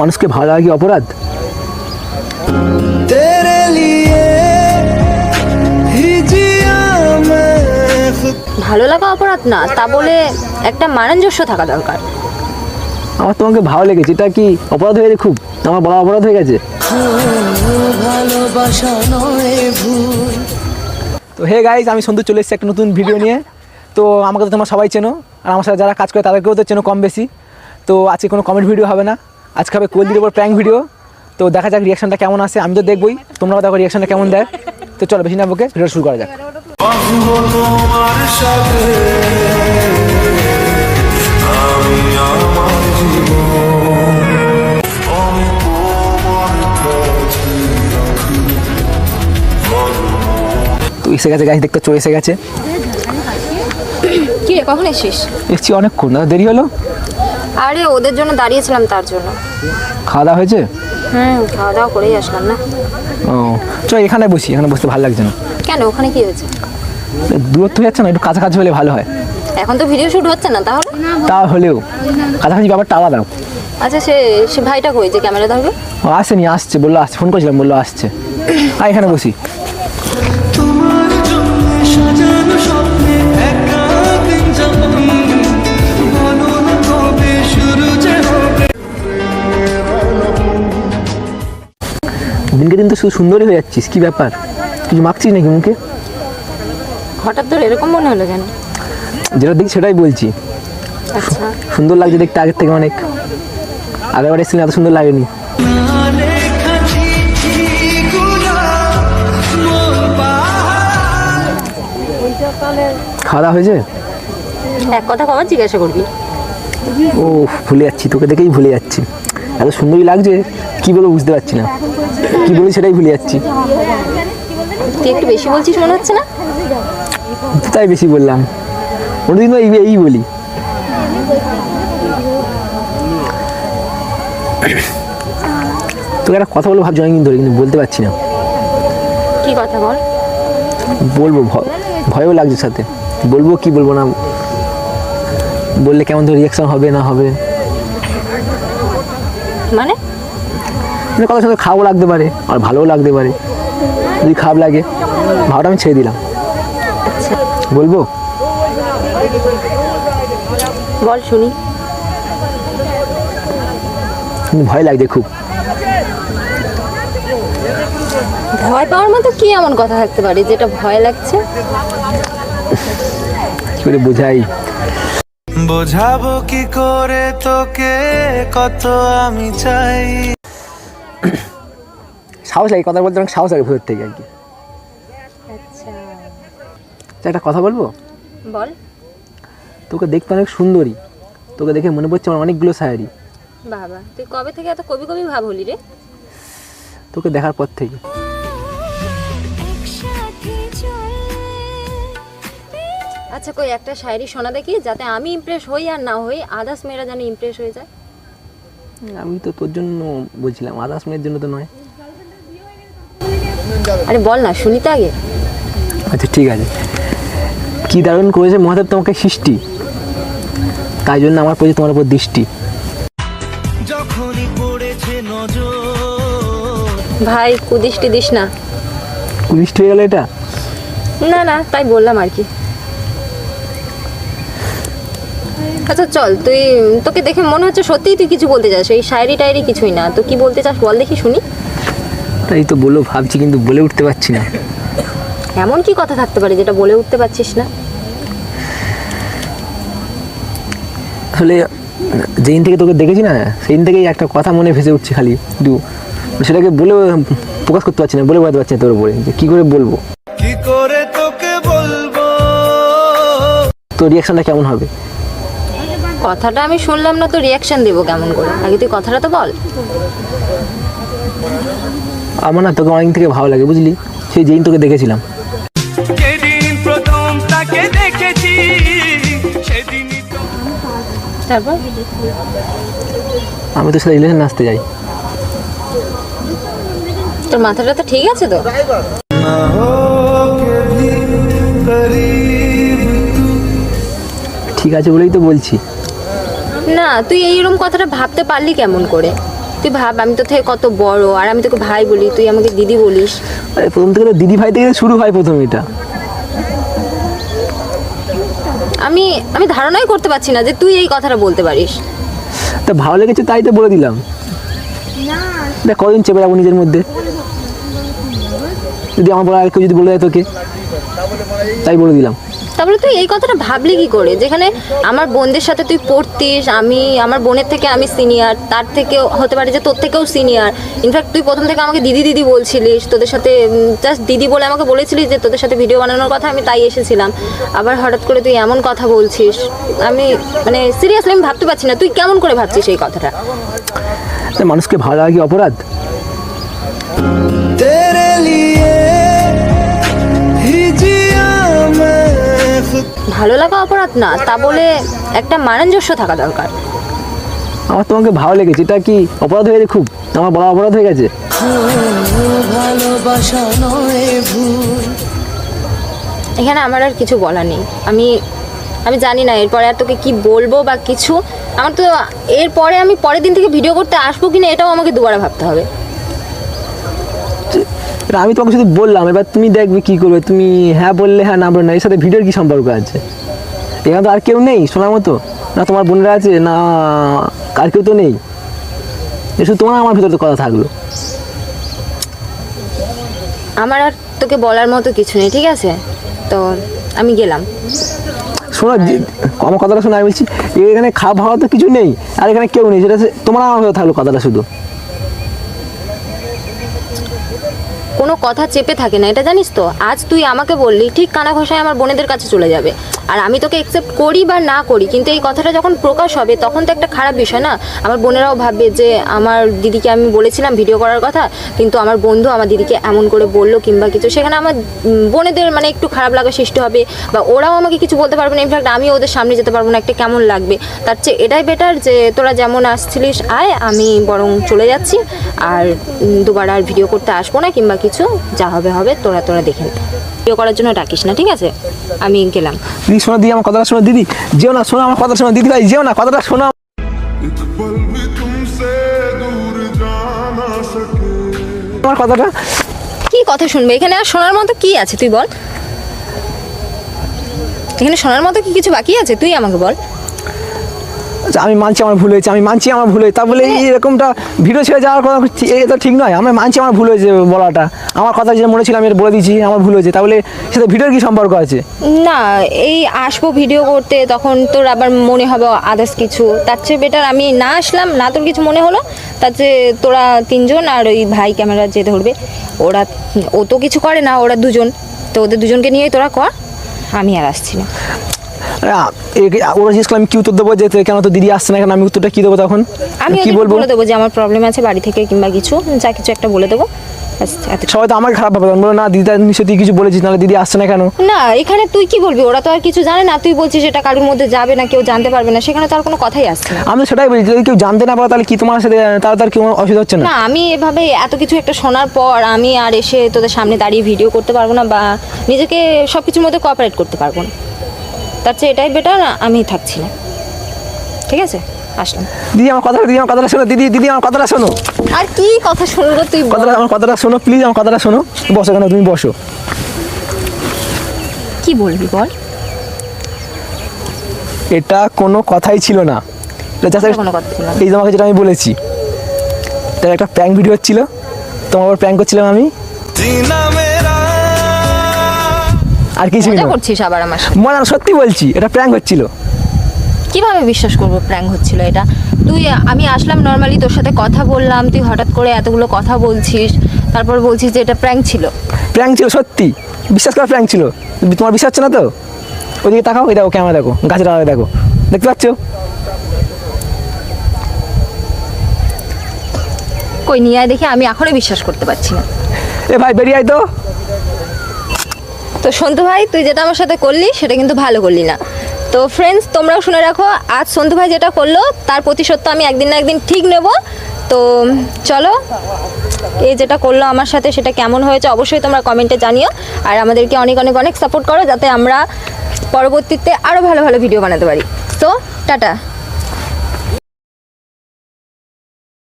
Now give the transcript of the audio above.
মানুষকে ভালো লাগা কি অপরাধ? ভালো লাগা অপরাধ না, তা বলে একটা মানানজস্য থাকা দরকার। আমার তোমাকে ভালো লেগেছে, এটা কি অপরাধ হয়ে গেছে? খুব আমার বড় অপরাধ হয়ে গেছে। তো হে গাইজ, আমি সন্তু চলে এসেছি একটা নতুন ভিডিও নিয়ে। তো আমাকে তো তোমরা সবাই চেনো, আর আমার সাথে যারা কাজ করে তাদেরকেও তো চেনো কম বেশি। তো আজকে কোনো কমেন্ট ভিডিও হবে না, আজকে হবে কোয়েলদির ওপর প্র্যাঙ্ক ভিডিও। তো দেখা যাক রিয়াকশনটা কেমন আসে, আমি তো দেখবই, তোমরাও দেখো রিয়াকশনটা কেমন দেয়। তো চলো বেশি না বকে ভিডিও শুরু করা যাক। তো এসে গেছে গাইজ, দেখতে চলে এসে গেছে। কি রে, কখন এসেছিস? এসছি অনেকক্ষণ, না দেরি হলো? আরে ওদের জন্য দাঁড়িয়েছিলাম, তার জন্য। খাওয়া দাওয়া হয়েছে? খাওয়া দাওয়া করেই আসলাম না। ও চল এখানে বসি, এখানে বসতে ভালো লাগছে না। কেন, ওখানে কি হয়েছে? দূরত্ব যাচ্ছে না, একটু কাছাকাছি হলে ভালো হয়। এখন তো ভিডিও শুট হচ্ছে না, তাহলে? তা হলেও কাছাকাছি ব্যাপারটা আলাদা। আচ্ছা, সে ভাইটা কই যে ক্যামেরা ধরবে? ও আসেনি, আসছে, বললো আসছে, ফোন করেছিলাম, বললো আসছে। আর এখানে বসি। দিনকে দিন তো শুধু সুন্দরই হয়ে যাচ্ছিস, কি ব্যাপার? কিছু মাখছিস নাকি মুখে? হঠাৎ তোর এরকম মনে হলো কেন? যেটা দেখি সেটাই বলছি। আচ্ছা, সুন্দর লাগছে দেখতে আগের থেকে অনেক। আগেরবার এসেছিলেন এত সুন্দর লাগেনি। খাওয়া দাওয়া হয়েছে? এক কথা কবার জিজ্ঞাসা করবি? ও ভুলে যাচ্ছি, তোকে দেখেই ভুলে যাচ্ছি। এত সুন্দরই লাগছে, কি বলবো বুঝতে পারছি না, কি বলি সেটাই ভুলে যাচ্ছি। তুই একটু বেশি বলছিস মনে হচ্ছে না? তাই বেশি বললাম, অন্যদিন তো এই বলি। তোকে একটা কথা বলবো ভাবছি অনেকদিন ধরে, কিন্তু বলতে পারছি না। কি কথা বল? বলবো, ভয়ও লাগছে সাথে, বলবো কি বলবো না, বললে কেমন ধর রিয়াকশন হবে না হবে। মানে কথার সাথে খারাপও লাগতে পারে আর ভালোও লাগতে পারে। যদি খারাপ লাগে ভাবটা আমি ছেড়ে দিলাম। আচ্ছা বলবো? বল শুনি। কিন্তু ভয় লাগছে খুব। ভয় পাওয়ার মতো কি এমন কথা থাকতে পারে যেটা ভয় লাগছে? কি করে বোঝাই? বোঝাবো কি করে তোকে, কত আমি চাই। সাহস লাগে কথা বলতে, অনেক সাহস লাগে ভেতর থেকে আর কি। আচ্ছা একটা কথা বলবো? বল। তোকে দেখতে অনেক সুন্দরী, তোকে দেখে মনে পড়ছে আমার অনেকগুলো শায়েরি। বাবা, তুই কবে থেকে এত কবি কবি ভাব হলি রে? তোকে দেখার পর থেকে। আচ্ছা কই একটা শায়রি শোনা দেখি, যাতে আমি ইমপ্রেস হই আর না হই আদার্স মেয়েরা যেন ইমপ্রেস হয়ে যায়। আমি তো তোর জন্য বলছিলাম, আদার্স মেয়ের জন্য তো নয়। আরে বল না, শুনি তো আগে। আচ্ছা ঠিক আছে। কি দারুণ করেছে মহাদেব তোমাকে সৃষ্টি, তাই জন্য আমার প্রতি তোমার উপর দৃষ্টি। যখনই পড়েছে নজর। ভাই কুদৃষ্টি দিস না। কুদৃষ্টি হয়ে গেল এটা? না না, তাই বললাম আর কি। আচ্ছা চল, তোকে দেখে মনে হচ্ছে সত্যিই তুই কিছু বলতে চাস। এই শায়রি টায়রি কিছুই না, তো কি বলতে চাস বল দেখি শুনি। তাই তো বলবো ভাবছি, কিন্তু বলে উঠতে পারছি না। এমন কি কথা থাকতে পারে যেটা বলে উঠতে পারছিস না? আসলে যেদিন থেকে তোকে দেখেছি না, সেদিন থেকেই একটা কথা মনে ভেসে উঠছে খালি, কিন্তু সেটাকে বলে প্রকাশ করতে পারছি না, বলে বোঝাতে পারছি না তোর উপরে যে কী করে বলবো, কি করে তোকে বলবো। তোর রিয়াকশনটা কেমন হবে? কথাটা আমি শুনলাম না, তো রিয়াকশন দেবো কেমন করে? আগে তুই কথাটা তো বল। আমার না তোকে অনেকদিন থেকে ভালো লাগে বুঝলি, সেই যেদিন তোকে দেখেছিলাম। যেদিন প্রথম তাকে দেখেছি সেদিনই তো। তারপর আমি তোর সাথে রিলেশন আসতে যাই। তোর মাথাটা তো ঠিক আছে তো? ঠিক আছে বলেই তো বলছি। না তুই এইরকম কথাটা ভাবতে পারলি কেমন করে? তুই ভাব, আমি তোর থেকে কত বড়, আর আমি তোকে ভাই বলি, তুই আমাকে দিদি বলিস। আরে প্রথম থেকে তো দিদি ভাই থেকে শুরু হয় প্রথম এটা। আমি আমি ধারণাই করতে পারছি না যে তুই এই কথাটা বলতে পারিস। তা ভালো লেগেছে তাই তো বলে দিলাম। দেখ কদিন চেপে রাখবো নিজের মধ্যে, যদি আমার বলা কেউ যদি বলে দেয় তোকে, তাই বলে দিলাম। তারপরে তুই এই কথাটা ভাবলি কি করে, যেখানে আমার বোনদের সাথে তুই পড়তিস, আমি আমার বোনের থেকে আমি সিনিয়র, তার থেকেও হতে পারে যে তোর থেকেও সিনিয়র। ইনফ্যাক্ট তুই প্রথম থেকে আমাকে দিদি দিদি বলছিলিস, তোদের সাথে জাস্ট দিদি বলে আমাকে বলেছিলিস যে তোদের সাথে ভিডিও বানানোর কথা, আমি তাই এসেছিলাম। আবার হঠাৎ করে তুই এমন কথা বলছিস, আমি মানে সিরিয়াসলি আমি ভাবতে পারছি না তুই কেমন করে ভাবছিস এই কথাটা। তা মানুষকে ভালো লাগে কি অপরাধ? तेरे लिए ही जिया मैं खुद ভালো লাগা অপরাধ না, তা বলে একটা সামঞ্জস্য থাকা দরকার। আমার তোমাকে ভালো লেগেছে, এটা কি অপরাধ হয়ে গেছে? খুব আমার বড় অপরাধ হয়ে গেছে। ভালোবাসা নয় ভুল। এখানে আমার আর কিছু বলার নেই। আমি জানি না এরপরে আর তোকে কি বলবো বা কিছু। আমার তো এরপরে আমি পরের দিন থেকে ভিডিও করতে আসবো কিনা এটাও আমাকে দুবার ভাবতে হবে। এটা আমি তোমাকে শুধু বললাম, এবার তুমি দেখবে কি করবে। তুমি হ্যাঁ বললে হ্যাঁ, না বললে না। এর সাথে ভিডিওর কি সম্পর্ক আছে? এখানে তো আর কেউ নেই শোনার মতো, না তোমার বোনেরা আছে, না আর কেউ তো নেই। শুধু তোমার আমার ভিতরে তো কথা থাকলো। আমার আর তোকে বলার মতো কিছু নেই, ঠিক আছে? তো আমি গেলাম। শোনো, আমার কথাটা শোনো, আমি বলছি এখানে খাওয়া ভাড়া তো কিছু নেই, আর এখানে কেউ নেই, সেটা তোমার আমার ভিতরে থাকলো কথাটা শুধু। কোনো কথা চেপে থাকে না, এটা জানিস তো। আজ তুই আমাকে বললি, ঠিক কানা ঘষায় আমার বোনেদের কাছে চলে যাবে। আর আমি তোকে অ্যাকসেপ্ট করি বা না করি, কিন্তু এই কথাটা যখন প্রকাশ হবে তখন তো একটা খারাপ বিষয় না। আমার বোনেরাও ভাববে যে আমার দিদিকে আমি বলেছিলাম ভিডিও করার কথা, কিন্তু আমার বন্ধু আমার দিদিকে এমন করে বললো কিংবা কিছু, সেখানে আমার বোনেদের মানে একটু খারাপ লাগা সৃষ্টি হবে, বা ওরাও আমাকে কিছু বলতে পারবে না। ইনফ্যাক্ট আমি ওদের সামনে যেতে পারবো না, একটা কেমন লাগবে। তার চেয়ে এটাই বেটার যে তোরা যেমন আসছিলিস আয়, আমি বরং চলে যাচ্ছি, আর দুবার আর ভিডিও করতে আসবো না কিংবা কিছু। যা হবে হবে, তোরা দেখে নে। ভিডিও করার জন্য ডাকিস না, ঠিক আছে? আমি গেলাম। দিদি শোনো, দিদি আমার কথাটা শোনো, দিদি যেও না, শোনো আমার কথা শোনো, দিদি ভাই যেও না, কথাটা শোনো। एक पल भी तुमसे दूर जा ना सके। আমার কথাটা কি কথা শুনবে এখানে? আর শোনার মতো কি আছে তুই বল? এখানে শোনার মতো কি কিছু বাকি আছে? তুই আমাকে বল। আচ্ছা, আমি মানছি আমার ভুল হয়েছে, আমি মানছি আমার ভুল হয়েছে, তা বলে এরকমটা ভিডিও ছেড়ে যাওয়ার কথা এটা ঠিক নয়। আমি মানছি আমার ভুল হয়েছে বলাটা, আমার কথা যেটা মনে ছিল আমি এটা বলে দিয়েছি, আমার ভুল হয়েছে। তাহলে সেটা ভিডিওর কি সম্পর্ক আছে? না, এই আসবো ভিডিও করতে, তখন তোর আবার মনে হবে আদার্স কিছু। তার চেয়ে বেটার আমি না আসলাম, না তোর কিছু মনে হলো। তার চেয়ে তোরা তিনজন আর ওই ভাই ক্যামেরা যে ধরবে, ও তো কিছু করে না, ওরা দুজন, তো ওদের দুজনকে নিয়েই তোরা কর, আমি আর আসছি না। ওরা জিজ্ঞেস করলাম কি উত্তর দেবো, যে কেন তো দিদি আসছে না, কেন আমি উত্তরটা কি দেবো তখন? আমি কি বলবো? বলে দেবো যে আমার প্রবলেম আছে বাড়ি থেকে কিংবা কিছু, যা কিছু একটা বলে দেবো। সবাই তো আমাকে খারাপ ভাবে, বলো না দিদি নিশ্চয়ই তুই কিছু বলেছিস, নাহলে দিদি আসছে না কেন? না, এখানে তুই কি বলবি? ওরা তো আর কিছু জানে না। তুই বলছিস এটা কারোর মধ্যে যাবে না, কেউ জানতে পারবে না, সেখানে তো আর কোনো কথাই আসছে না। আমি সেটাই বলছি, যদি কেউ জানতে না পারে তাহলে কি তোমার সাথে তার কি অসুবিধা হচ্ছে না? না, আমি এভাবে এত কিছু একটা শোনার পর আমি আর এসে তোদের সামনে দাঁড়িয়ে ভিডিও করতে পারবো না, বা নিজেকে সব কিছুর মধ্যে কোঅপারেট করতে পারবো না। তার চেয়ে এটাই বেটার, আমি থাকছি না, ঠিক আছে? আসলাম। দিদি আমার কথাটা শোনো, দিদি আমার কথাটা শোনো। আর কি কথা শুনবো তুই বল। আমার কথাটা শোনো প্লিজ, আমার কথাটা শোনো। বসো, কেন তুমি বসো। কি বলবি বল। এটা কোনো কথাই ছিল না, এটা just কোনো কথা ছিল না। এই তোমাকে যেটা আমি বলেছি, এটা একটা প্র্যাঙ্ক ভিডিও হচ্ছিল, তোমার আবার প্র্যাঙ্ক করছিলাম আমি, जीना मेरा আর কিছুই মজা না। করছিস আবার আমার সাথে? মনে সত্যি বলছি, এটা প্র্যাঙ্ক হচ্ছিল। কিভাবে বিশ্বাস করবো প্র্যাঙ্ক হচ্ছিল এটা? আমি আসলাম নর্মালি, তোর সাথে কথা বললাম, তুই হঠাৎ করে এতগুলো কথা বলছিস, তারপর বলছিস যে এটা প্র্যাঙ্ক ছিল। প্র্যাঙ্ক ছিল সত্যি, বিশ্বাস করা প্র্যাঙ্ক ছিল। তোমার বিশ্বাস হচ্ছে না তো? ওইদিকে তাকাও, এই দেখো ক্যামেরা, দেখো গাছের আড়ালে, দেখো, দেখতে পাচ্ছ? কই নিয়ে আয় দেখি, আমি এখনো বিশ্বাস করতে পারছি না। এ ভাই বেরিয়ে আয় তো। তো সন্তু ভাই, তুই যেটা আমার সাথে করলি সেটা কিন্তু ভালো করলি না। তো ফ্রেন্ডস, তোমরাও শুনে রাখো, আজ সন্তু ভাই যেটা করলো তার প্রতিশোধ তো আমি একদিন না একদিন ঠিক নেব। তো চলো, এই যেটা করলো আমার সাথে সেটা কেমন হয়েছে অবশ্যই তোমরা কমেন্টে জানিও, আর আমাদেরকে অনেক অনেক অনেক সাপোর্ট করো, যাতে আমরা পরবর্তীতে আরও ভালো ভালো ভিডিও বানাতে পারি। তো টাটা।